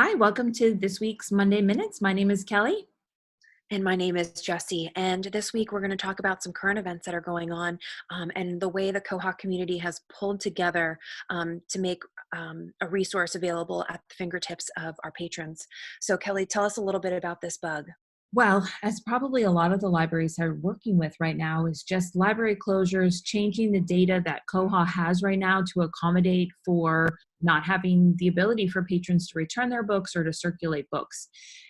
Hi, welcome to this week's Monday Minutes. My name is Kelly. And my name is Jessie. And this week we're going to talk about some current events that are going on and the way the Koha community has pulled together to make a resource available at the fingertips of our patrons. So, Kelly, tell us a little bit about this bug. Well, as probably a lot of the libraries are working with right now is just library closures, changing the data that Koha has right now to accommodate for not having the ability for patrons to return their books or to circulate books.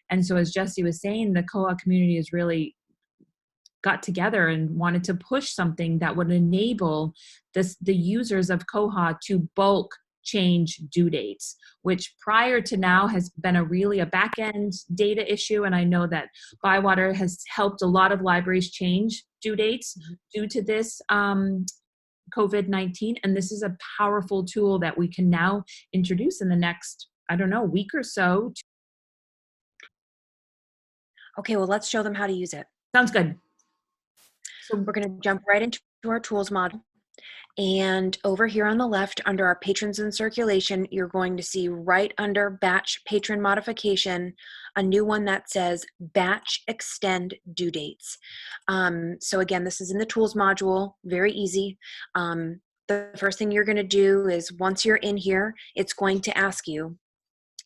And so as Jessie was saying, the Koha community has really got together and wanted to push something that would enable the users of Koha to bulk change due dates, which prior to now has been a back end data issue. And I know that Bywater has helped a lot of libraries change due dates due to this COVID-19. And this is a powerful tool that we can now introduce in the next, I don't know, week or so. Okay, well, let's show them how to use it. Sounds good. So We're going to jump right into our tools module. And over here on the left, under our patrons in circulation, you're going to see right under batch patron modification, a new one that says batch extend due dates. So again, this is in the tools module, very easy. The first thing you're going to do is once you're in here, it's going to ask you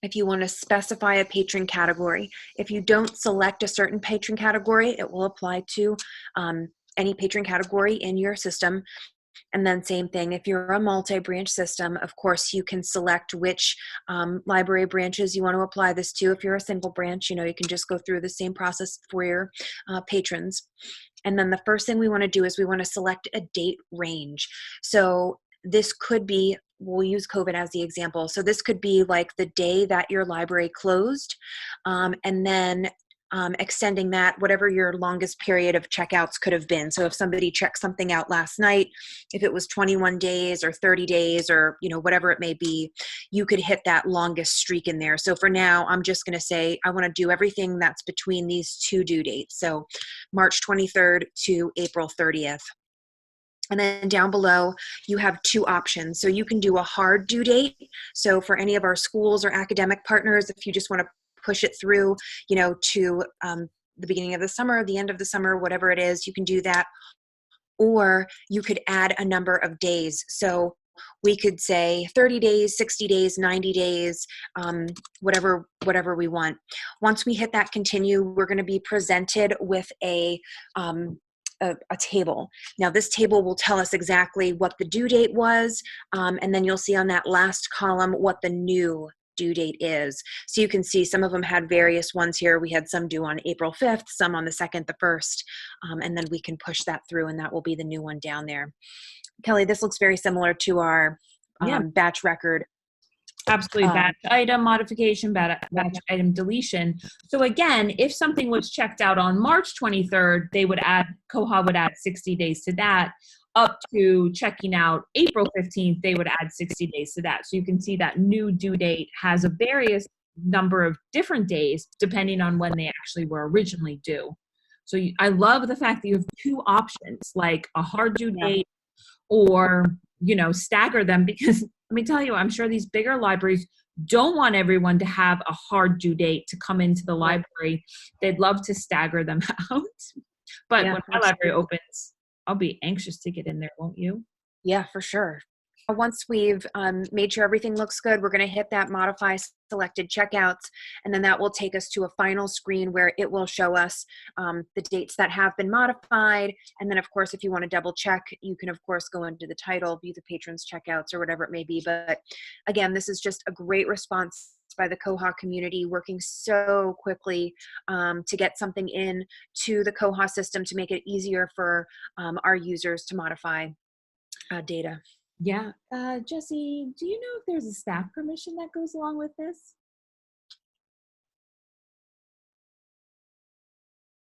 if you want to specify a patron category. If you don't select a certain patron category, it will apply to any patron category in your system. And then same thing, if you're a multi-branch system, of course, you can select which library branches you want to apply this to. If you're a single branch, you can just go through the same process for your patrons. And then the first thing we want to do is we want to select a date range. So this could be, we'll use COVID as the example. So this could be like the day that your library closed, and then extending that, whatever your longest period of checkouts could have been. So if somebody checked something out last night, if it was 21 days or 30 days or, whatever it may be, you could hit that longest streak in there. So for now, I'm just going to say, I want to do everything that's between these two due dates. So March 23rd to April 30th. And then down below, you have two options. So you can do a hard due date. So for any of our schools or academic partners, if you just want to push it through, to the beginning of the summer, the end of the summer, whatever it is, you can do that. Or you could add a number of days. So we could say 30 days, 60 days, 90 days, whatever we want. Once we hit that continue, we're going to be presented with a table. Now this table will tell us exactly what the due date was, and then you'll see on that last column what the new due date is. So you can see some of them had various ones here. We had some due on April 5th, some on the 2nd, the 1st, and then we can push that through and that will be the new one down there. Kelly, this looks very similar to our batch record. Absolutely. Batch item modification, batch item deletion. So again, if something was checked out on March 23rd, Koha would add 60 days to that. Up to checking out April 15th, they would add 60 days to that. So you can see that new due date has a various number of different days depending on when they actually were originally due. So I love the fact that you have two options, like a hard due date or, stagger them, because let me tell you, I'm sure these bigger libraries don't want everyone to have a hard due date to come into the library. They'd love to stagger them out. But when my library opens, I'll be anxious to get in there, won't you? Yeah, for sure. Once we've made sure everything looks good, we're going to hit that modify selected checkouts, and then that will take us to a final screen where it will show us the dates that have been modified. And then, of course, if you want to double check, you can, of course, go into the title, view the patrons checkouts, or whatever it may be. But again, this is just a great response by the Koha community, working so quickly to get something in to the Koha system to make it easier for our users to modify data. Yeah. Jessie, do you know if there's a staff permission that goes along with this?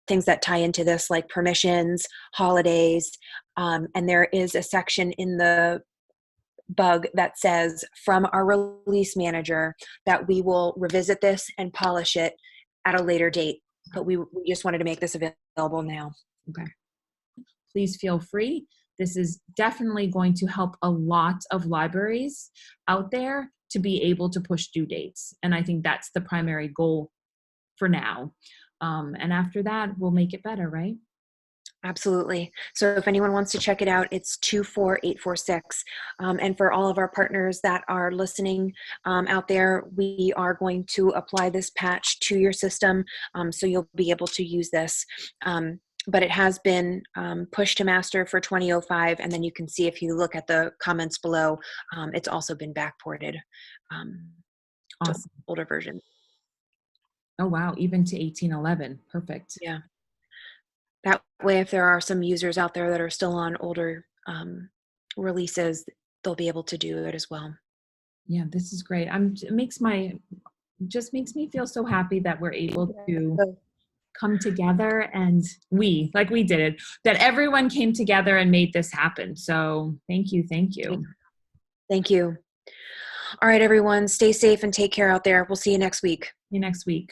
Things that tie into this, like permissions, holidays, and there is a section in the bug that says from our release manager that we will revisit this and polish it at a later date, but we just wanted to make this available now. Okay. Please feel free. This is definitely going to help a lot of libraries out there to be able to push due dates. And I think that's the primary goal for now. And after that, we'll make it better, right? Absolutely. So if anyone wants to check it out, it's 24846. And for all of our partners that are listening out there, we are going to apply this patch to your system, so you'll be able to use this. But it has been pushed to master for 2005. And then you can see, if you look at the comments below, it's also been backported to Awesome. older version. Oh, wow. Even to 1811. Perfect. Yeah. That way, if there are some users out there that are still on older releases, they'll be able to do it as well. Yeah, this is great. Just makes me feel so happy that we're able to come together, and like we did it, that everyone came together and made this happen. So thank you. Thank you. Thank you. All right, everyone, stay safe and take care out there. We'll see you next week. See you next week.